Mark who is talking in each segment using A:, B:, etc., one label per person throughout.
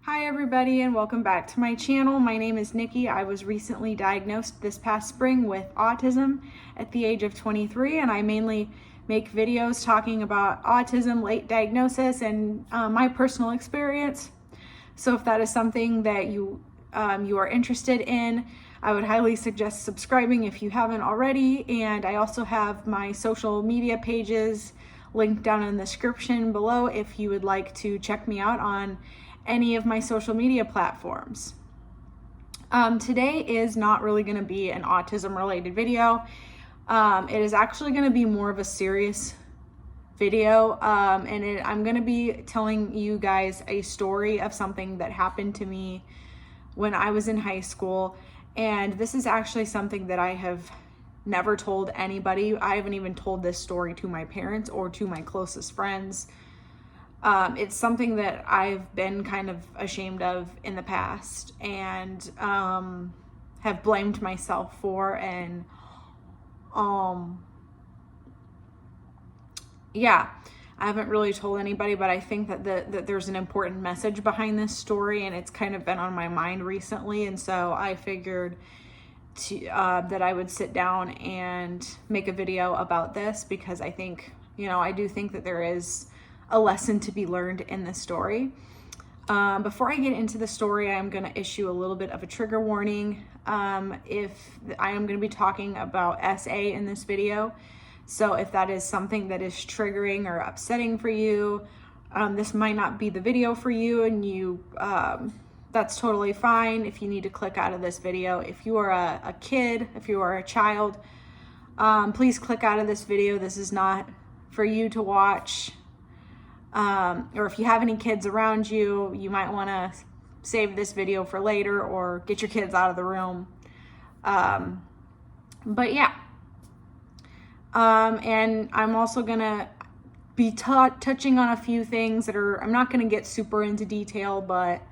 A: Hi everybody and welcome back to my channel. My name is Nikki. I was recently diagnosed this past spring with autism at the age of 23, and I mainly make videos talking about autism, late diagnosis, and my personal experience. So if that is something that you are interested in, I would highly suggest subscribing if you haven't already. And I also have my social media pages linked down in the description below if you would like to check me out on any of my social media platforms. Today is not really going to be an autism related video. It is actually going to be more of a serious video, and I'm going to be telling you guys a story of something that happened to me when I was in high school. And this is actually something that I have never told anybody. I haven't even told this story to my parents or to my closest friends. It's something that I've been kind of ashamed of in the past and have blamed myself for. And yeah, I haven't really told anybody, but I think that there's an important message behind this story, and it's kind of been on my mind recently. And so I figured that I would sit down and make a video about this, because I think, I do think that there is a lesson to be learned in this story. Before I get into the story, I'm going to issue a little bit of a trigger warning. If I am going to be talking about SA in this video, so if that is something that is triggering or upsetting for you, this might not be the video for you, and that's totally fine if you need to click out of this video. If you are a kid, if you are a child, please click out of this video. This is not for you to watch. Or if you have any kids around you, you might want to save this video for later or get your kids out of the room. But yeah. And I'm also going to be touching on a few things that I'm not going to get super into detail, but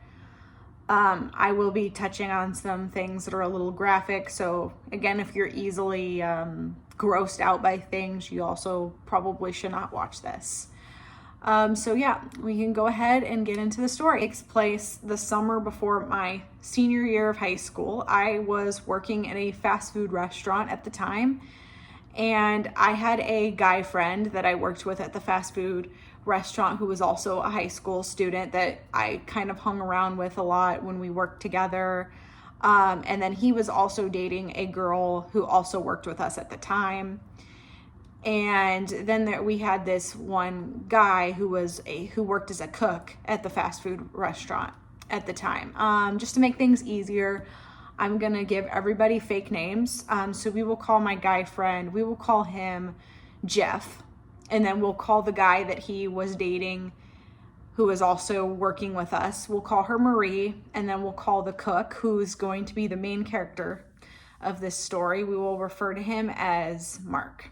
A: I will be touching on some things that are a little graphic. So again, if you're easily grossed out by things, you also probably should not watch this. So yeah, we can go ahead and get into the story. It takes place the summer before my senior year of high school. I was working at a fast food restaurant at the time, and I had a guy friend that I worked with at the fast food restaurant who was also a high school student that I kind of hung around with a lot when we worked together. And then he was also dating a girl who also worked with us at the time. And then we had this one guy who worked as a cook at the fast food restaurant at the time. Just to make things easier, I'm gonna give everybody fake names. So we will call my guy friend, we will call him Jeff, and then we'll call the guy that he was dating, who is also working with us, we'll call her Marie, and then we'll call the cook, who's going to be the main character of this story, we will refer to him as Mark.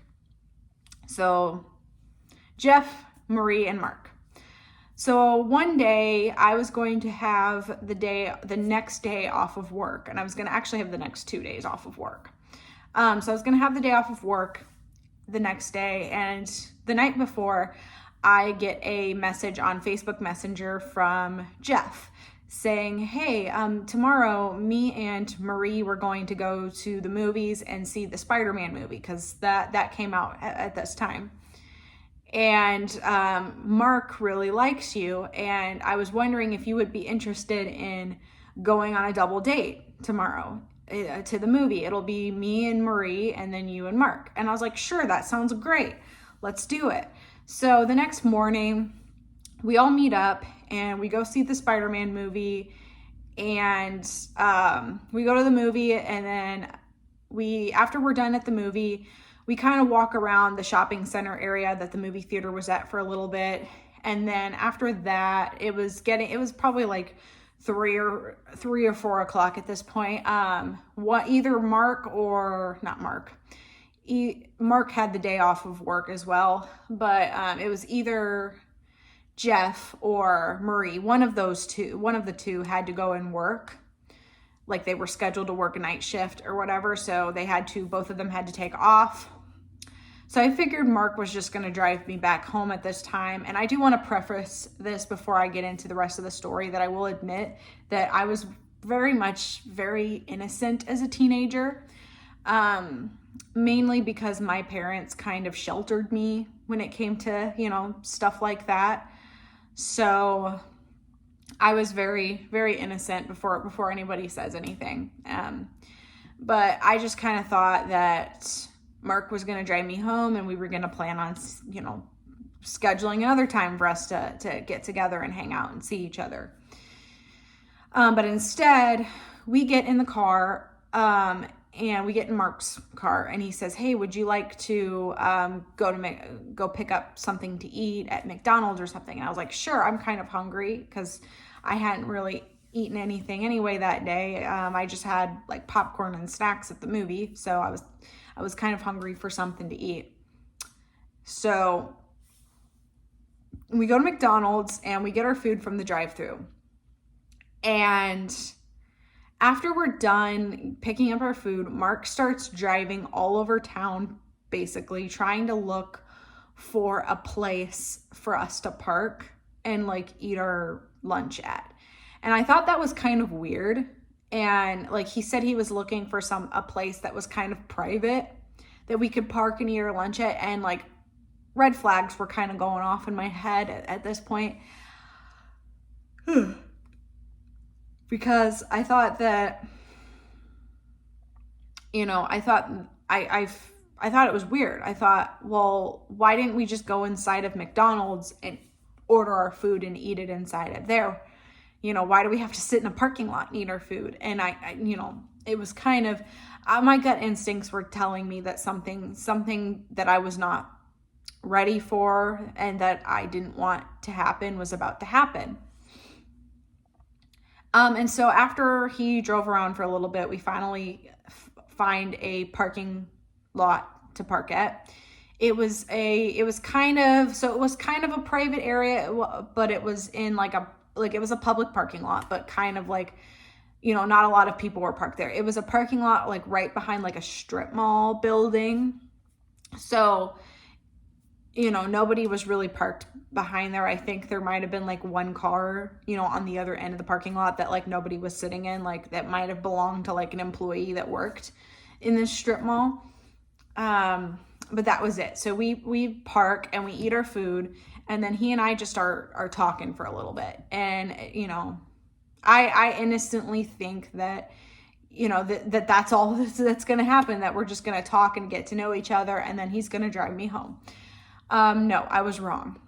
A: So Jeff, Marie, and Mark. So one day I was going to have the next day off of work, and I was going to actually have the next 2 days off of work. So I was going to have the day off of work the next day, and the night before I get a message on Facebook Messenger from Jeff saying, hey, tomorrow me and Marie were going to go to the movies and see the Spider-Man movie, because that came out at this time. And Mark really likes you, and I was wondering if you would be interested in going on a double date tomorrow to the movie. It'll be me and Marie, and then you and Mark. And I was like, sure, that sounds great. Let's do it. So the next morning, we all meet up and we go see the Spider-Man movie, and we go to the movie, and then after we're done at the movie, we kind of walk around the shopping center area that the movie theater was at for a little bit. And then after that, it was probably like 3 or 4 o'clock at this point. Either Mark or not Mark. Mark had the day off of work as well, but it was either Jeff or Marie. One of the two had to go and work. Like they were scheduled to work a night shift or whatever. So both of them had to take off. So I figured Mark was just going to drive me back home at this time. And I do want to preface this before I get into the rest of the story that I will admit that I was very innocent as a teenager. Mainly because my parents kind of sheltered me when it came to, you know, stuff like that. So I was very innocent before anybody says anything. But I just kind of thought that Mark was going to drive me home and we were going to plan on, you know, scheduling another time for us to get together and hang out and see each other. But instead, we get in the car, and we get in Mark's car, and he says, "Hey, would you like to go pick up something to eat at McDonald's or something?" And I was like, "Sure, I'm kind of hungry," because I hadn't really eaten anything anyway that day. I just had like popcorn and snacks at the movie, so I was kind of hungry for something to eat. So we go to McDonald's and we get our food from the drive-thru. And after we're done picking up our food, Mark starts driving all over town, basically trying to look for a place for us to park and like eat our lunch at. And I thought that was kind of weird. And like he said he was looking for a place that was kind of private that we could park and eat our lunch at. And like red flags were kind of going off in my head at this point. Because I thought that, you know, I thought it was weird. I thought, well, why didn't we just go inside of McDonald's and order our food and eat it inside of there? You know, why do we have to sit in a parking lot and eat our food? And I you know, it was kind of, my gut instincts were telling me that something that I was not ready for and that I didn't want to happen was about to happen. And so after he drove around for a little bit, we finally find a parking lot to park at. It was kind of a private area, but it was in it was a public parking lot, but kind of like, you know, not a lot of people were parked there. It was a parking lot like right behind like a strip mall building. So, you know, nobody was really parked behind there. I think there might have been like one car, you know, on the other end of the parking lot that like nobody was sitting in, like that might have belonged to like an employee that worked in this strip mall. But that was it. So we park and we eat our food, and then he and I just are talking for a little bit. And, you know, I innocently think that, you know, that's all that's going to happen, that we're just going to talk and get to know each other, and then he's going to drive me home. No, I was wrong.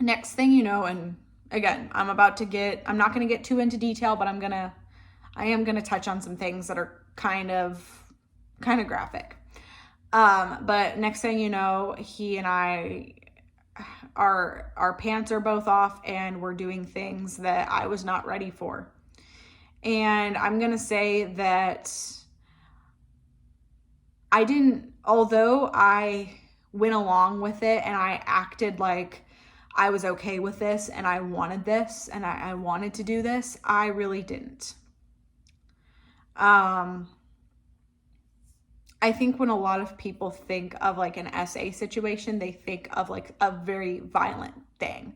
A: Next thing you know, and again, I'm not going to get too into detail, but I am going to touch on some things that are kind of graphic. But next thing you know, he and I, our pants are both off and we're doing things that I was not ready for. And I'm going to say that although I went along with it and I acted like I was okay with this and I wanted this and I wanted to do this, I really didn't. I think when a lot of people think of like an SA situation, they think of like a very violent thing,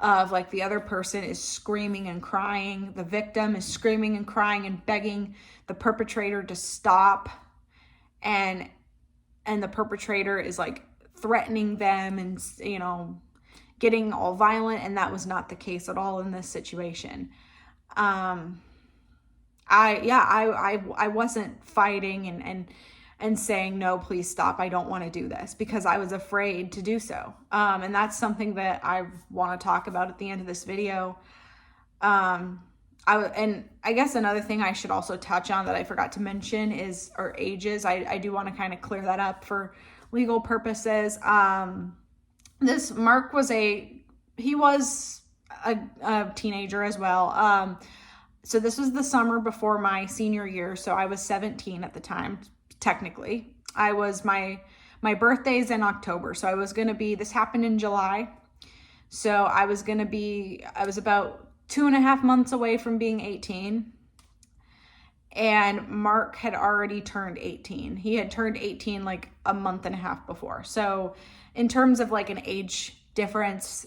A: of like the other person is screaming and crying, the victim is screaming and crying and begging the perpetrator to stop, and the perpetrator is like threatening them and, you know, getting all violent. And that was not the case at all in this situation. I wasn't fighting and saying, no, please stop, I don't want to do this, because I was afraid to do so. And that's something that I want to talk about at the end of this video. And I guess another thing I should also touch on that I forgot to mention is our ages. I do want to kind of clear that up for legal purposes. This Mark was a teenager as well. So this was the summer before my senior year. So I was 17 at the time. Technically, my birthday's in October. So this happened in July. So I was about 2.5 months away from being 18. and Mark had already turned 18. He had turned 18 like a month and a half before. So in terms of like an age difference,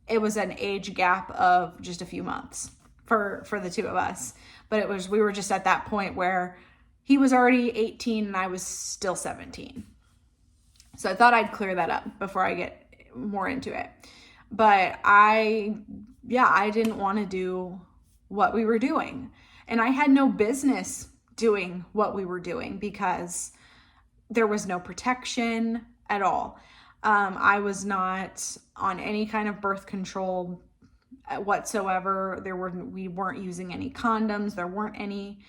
A: it was an age gap of just a few months for the two of us. But we were just at that point where he was already 18 and I was still 17. So I thought I'd clear that up before I get more into it. But I didn't want to do what we were doing. And I had no business doing what we were doing because there was no protection at all. I was not on any kind of birth control whatsoever. We weren't using any condoms. There weren't any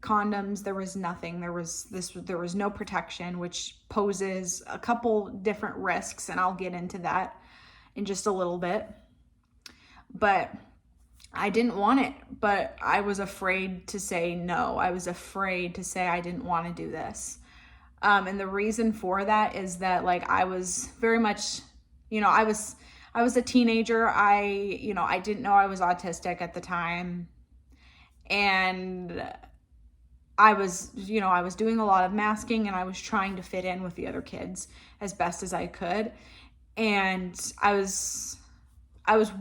A: condoms. There was nothing. There was no protection, which poses a couple different risks, and I'll get into that in just a little bit. But I didn't want it, but I was afraid to say no. I was afraid to say I didn't want to do this. And the reason for that is that like I was very much, I was a teenager. I didn't know I was autistic at the time. And I was doing a lot of masking, and I was trying to fit in with the other kids as best as I could. And I was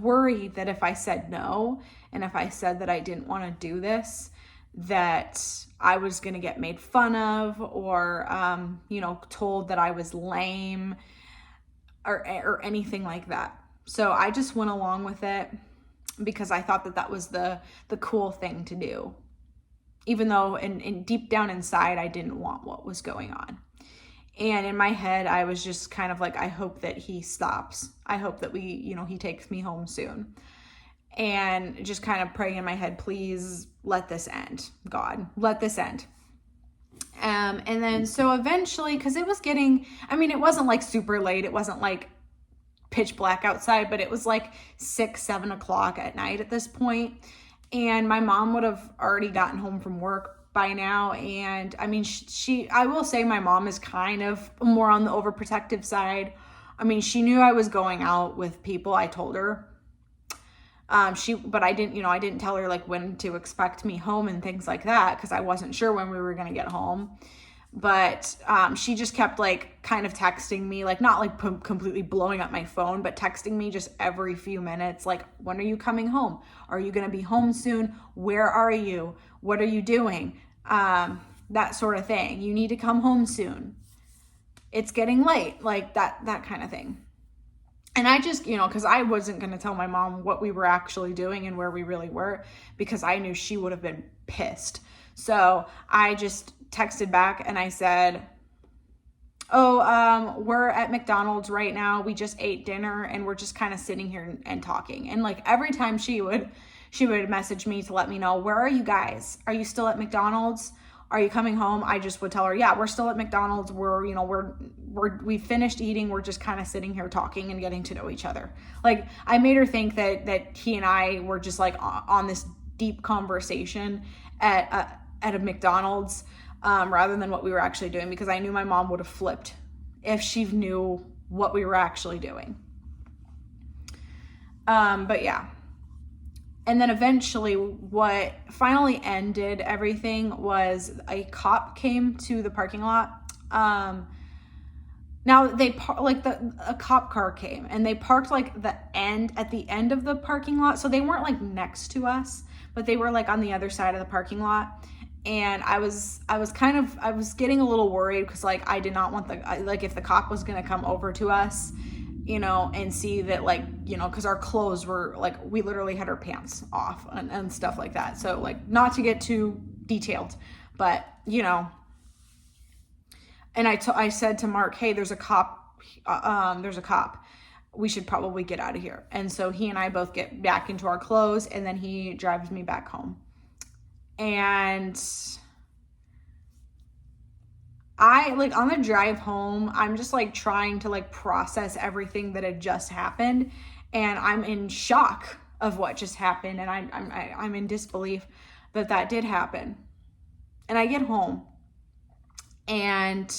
A: worried that if I said no, and if I said that I didn't want to do this, that I was going to get made fun of or, told that I was lame or anything like that. So I just went along with it because I thought that was the cool thing to do, even though in deep down inside, I didn't want what was going on. And in my head, I was just kind of like, I hope that he stops. I hope that he takes me home soon. And just kind of praying in my head, please let this end. God, let this end. And then so eventually, because it was it wasn't like super late. It wasn't like pitch black outside, but it was like 6-7 o'clock at night at this point. And my mom would have already gotten home from work by now. And I mean, I will say my mom is kind of more on the overprotective side. I mean, she knew I was going out with people. I told her. But I didn't tell her like when to expect me home and things like that, because I wasn't sure when we were going to get home. But she just kept like kind of texting me, like not like completely blowing up my phone, but texting me just every few minutes, like, when are you coming home? Are you going to be home soon? Where are you? What are you doing? That sort of thing. You need to come home soon. It's getting late, like that kind of thing. And I just, because I wasn't going to tell my mom what we were actually doing and where we really were, because I knew she would have been pissed. So I just texted back and I said, we're at McDonald's right now. We just ate dinner and we're just kind of sitting here and talking. And like every time she would message me to let me know, where are you guys? Are you still at McDonald's? Are you coming home? I just would tell her, yeah, we're still at McDonald's. We finished eating. We're just kind of sitting here talking and getting to know each other. Like I made her think that he and I were just like on this deep conversation at a McDonald's, rather than what we were actually doing, because I knew my mom would have flipped if she knew what we were actually doing. But yeah. And then eventually what finally ended everything was a cop came to the parking lot. Now a cop car came and they parked like at the end of the parking lot. So they weren't like next to us, but they were like on the other side of the parking lot. And I was getting a little worried because like I did not want if the cop was going to come over to us, and see that because our clothes were like, we literally had our pants off and stuff like that. So like, not to get too detailed, but and I said to Mark, hey, there's a cop. We should probably get out of here. And so he and I both get back into our clothes, and then he drives me back home. And I like on the drive home, I'm just like trying to like process everything that had just happened, and I'm in shock of what just happened, and I'm in disbelief that did happen. And I get home, and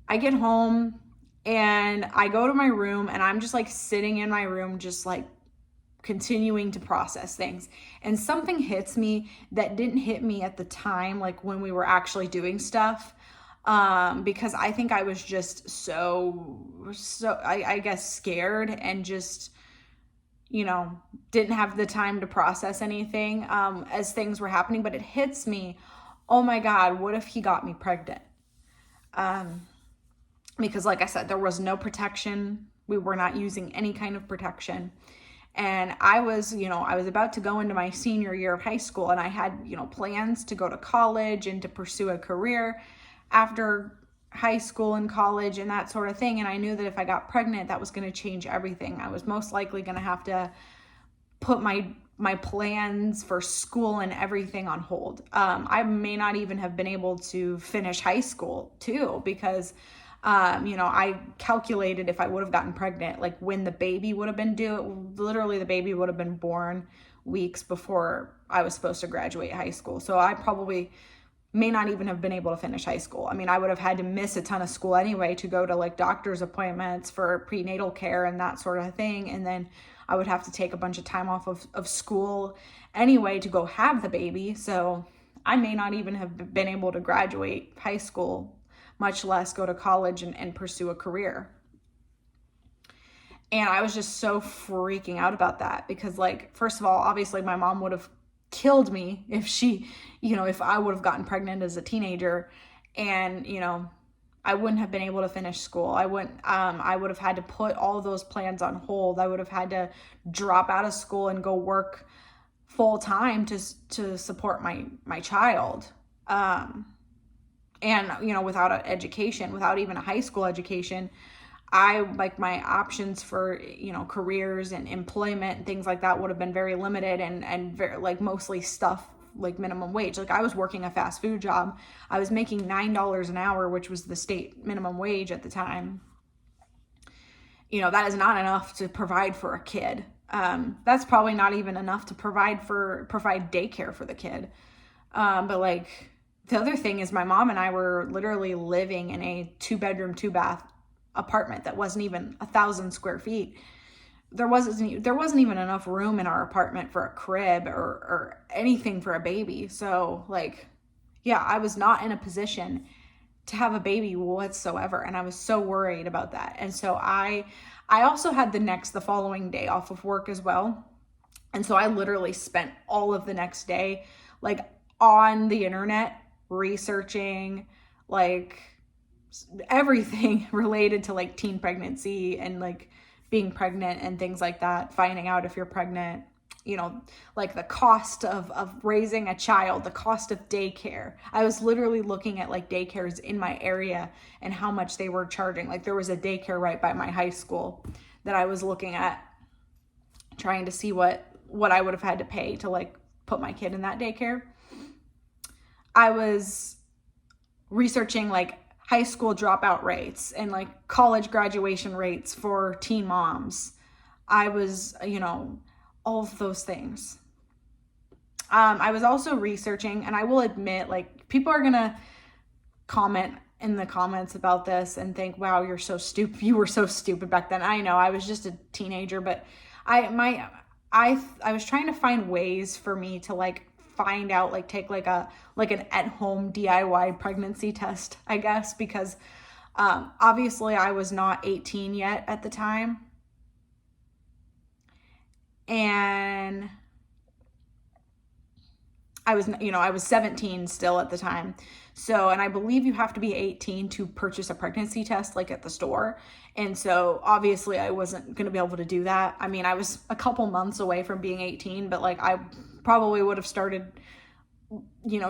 A: I go to my room, and I'm just like sitting in my room, just like continuing to process things. And something hits me that didn't hit me at the time, like when we were actually doing stuff. Because I think I was just I guess scared and just, didn't have the time to process anything, as things were happening. But it hits me, oh my God, what if he got me pregnant? Because like I said, there was no protection. We were not using any kind of protection. And I was about to go into my senior year of high school, and I had, plans to go to college and to pursue a career after high school and college and that sort of thing. And I knew that if I got pregnant, that was going to change everything. I was most likely going to have to put my plans for school and everything on hold. I may not even have been able to finish high school too, because I calculated if I would have gotten pregnant, like when the baby would have been due, literally the baby would have been born weeks before I was supposed to graduate high school. So I probably may not even have been able to finish high school. I mean, I would have had to miss a ton of school anyway to go to like doctor's appointments for prenatal care and that sort of thing. And then I would have to take a bunch of time off of school anyway to go have the baby. So I may not even have been able to graduate high school, much less go to college and pursue a career. And I was just so freaking out about that because, like, first of all, obviously my mom would have killed me if she, if I would have gotten pregnant as a teenager, and, I wouldn't have been able to finish school. I would have had to put all of those plans on hold. I would have had to drop out of school and go work full time to support my child. And, without an education, without even a high school education, my options for, careers and employment and things like that would have been very limited and very, mostly stuff like minimum wage. Like, I was working a fast food job. I was making $9 an hour, which was the state minimum wage at the time. That is not enough to provide for a kid. That's probably not even enough to provide daycare for the kid. But the other thing is my mom and I were literally living in a 2-bedroom, 2-bath apartment that wasn't even 1,000 square feet. There wasn't even enough room in our apartment for a crib or anything for a baby. So I was not in a position to have a baby whatsoever. And I was so worried about that. And so I also had the following day off of work as well. And so I literally spent all of the next day on the internet researching everything related to teen pregnancy and being pregnant and things like that, finding out if you're pregnant, the cost of raising a child, the cost of daycare. I was literally looking at daycares in my area and how much they were charging. There was a daycare right by my high school that I was looking at, trying to see what I would have had to pay to put my kid in that daycare. I was researching high school dropout rates and college graduation rates for teen moms. I was, all of those things. I was also researching, and I will admit, people are going to comment in the comments about this and think, wow, you're so stupid. You were so stupid back then. I know, I was just a teenager, but I was trying to find ways for me to find out, take an at-home DIY pregnancy test, I guess, because obviously I was not 18 yet at the time, and I was 17 still at the time. So, and I believe you have to be 18 to purchase a pregnancy test at the store. And so obviously I wasn't going to be able to do that. I mean, I was a couple months away from being 18, but I probably would have started,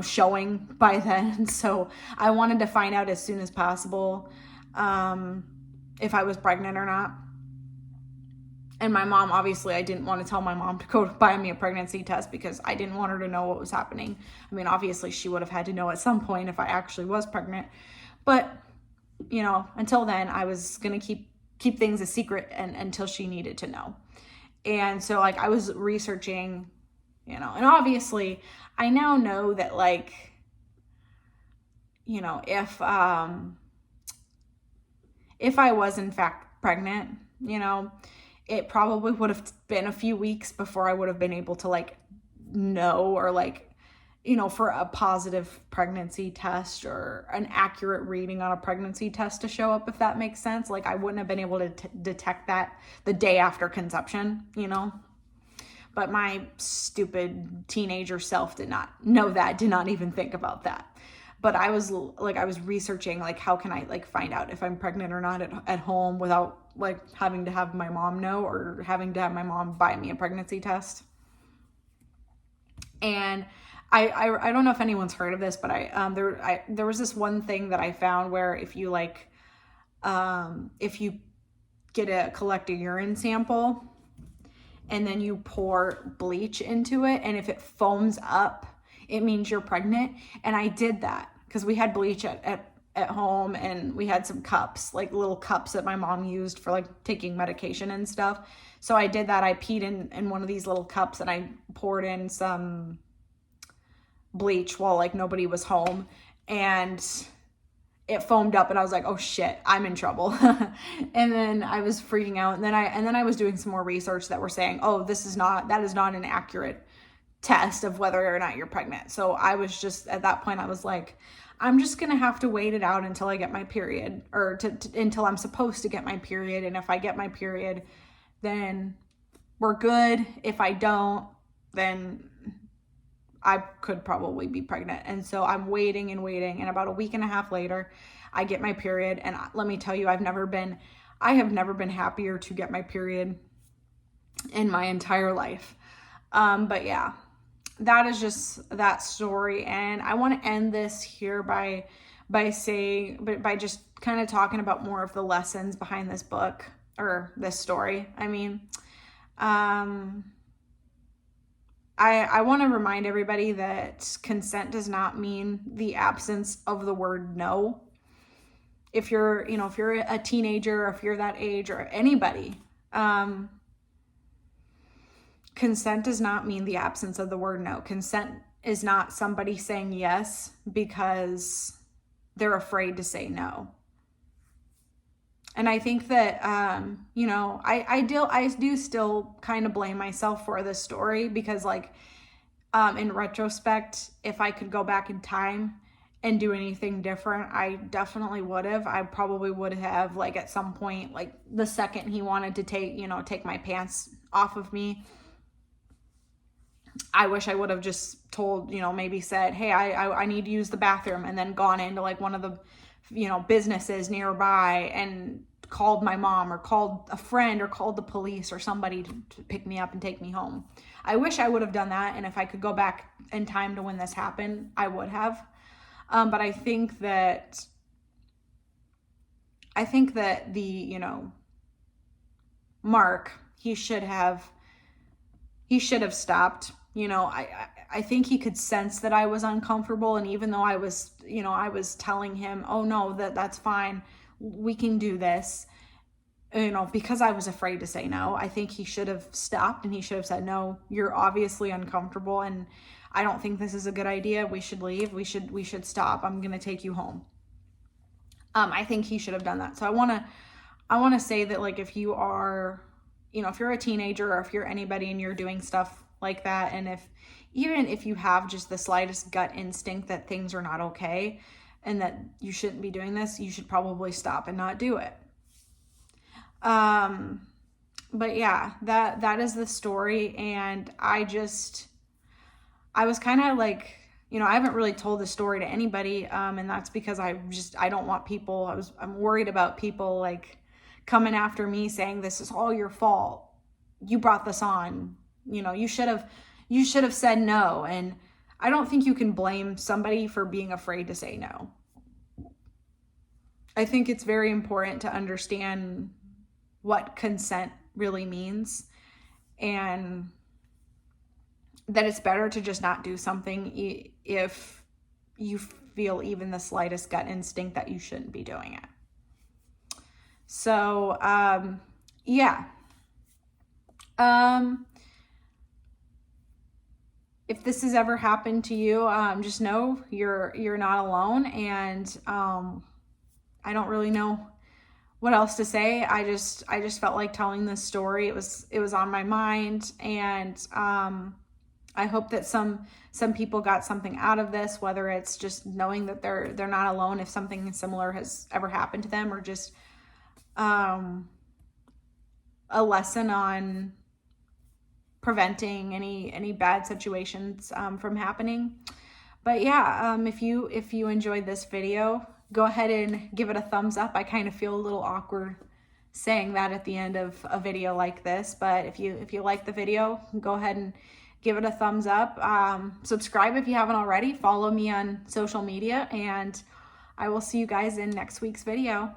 A: showing by then. So I wanted to find out as soon as possible if I was pregnant or not. And my mom, obviously, I didn't want to tell my mom to go buy me a pregnancy test because I didn't want her to know what was happening. I mean, obviously, she would have had to know at some point if I actually was pregnant. But, until then, I was going to keep things a secret until she needed to know. And so, I was researching, and obviously, I now know that, if I was in fact pregnant, it probably would have been a few weeks before I would have been able to like know, or like, you know, for a positive pregnancy test or an accurate reading on a pregnancy test to show up, if that makes sense. Like I wouldn't have been able to detect that the day after conception, you know. But my stupid teenager self did not know that, did not even think about that. But I was researching, like, how can I like find out if I'm pregnant or not at home without like having to have my mom know, or having to have my mom buy me a pregnancy test. And I don't know if anyone's heard of this, but there was this one thing that I found where if you like, if you collect a urine sample and then you pour bleach into it, and if it foams up, it means you're pregnant. And I did that because we had bleach at home, and we had some cups, like little cups that my mom used for like taking medication and stuff. So I did that. I peed in one of these little cups, and I poured in some bleach while like nobody was home, and it foamed up, and I was like, oh shit, I'm in trouble. And then I was freaking out, and then I was doing some more research that were saying, oh, that is not an accurate test of whether or not you're pregnant. So I was just, at that point I was like, I'm just gonna have to wait it out until I get my period, or until I'm supposed to get my period. And if I get my period, then we're good. If I don't, then I could probably be pregnant. And so I'm waiting and waiting. And about a week and a half later, I get my period. And let me tell you, I have never been happier to get my period in my entire life. But yeah, that is just that story. And I want to end this here by just kind of talking about more of the lessons behind this book, or this story. I mean, I want to remind everybody that consent does not mean the absence of the word no. If you're a teenager, or if you're that age, or anybody, consent does not mean the absence of the word no. Consent is not somebody saying yes because they're afraid to say no. And I think that, I do still kind of blame myself for this story, because like, in retrospect, if I could go back in time and do anything different, I definitely would have. I probably would have, like, at some point, like the second he wanted to take my pants off of me, I wish I would have just told, maybe said, hey, I need to use the bathroom, and then gone into like one of the, businesses nearby and called my mom, or called a friend, or called the police, or somebody to pick me up and take me home. I wish I would have done that. And if I could go back in time to when this happened, I would have. But I think that the, Mark, he should have stopped. I think he could sense that I was uncomfortable. And even though I was telling him, oh no, that's fine, we can do this, because I was afraid to say no, I think he should have stopped, and he should have said, no, you're obviously uncomfortable, and I don't think this is a good idea. We should leave. We should stop. I'm going to take you home. I think he should have done that. So I want to say that, like, if you are, if you're a teenager, or if you're anybody and you're doing stuff like that, and even if you have just the slightest gut instinct that things are not okay and that you shouldn't be doing this, you should probably stop and not do it. But yeah, that is the story. And I was kind of like, I haven't really told the story to anybody. And that's because I don't want people, I'm worried about people like coming after me saying, this is all your fault. You brought this on, you should have said no. And I don't think you can blame somebody for being afraid to say no. I think it's very important to understand what consent really means, and that it's better to just not do something if you feel even the slightest gut instinct that you shouldn't be doing it. So, yeah. If this has ever happened to you, just know you're not alone. And I don't really know what else to say? I just felt like telling this story. It was on my mind, and I hope that some people got something out of this, whether it's just knowing that they're not alone if something similar has ever happened to them, or just a lesson on preventing any bad situations from happening. But yeah, if you enjoyed this video, go ahead and give it a thumbs up. I kind of feel a little awkward saying that at the end of a video like this, but if you like the video, go ahead and give it a thumbs up. Subscribe if you haven't already. Follow me on social media, and I will see you guys in next week's video.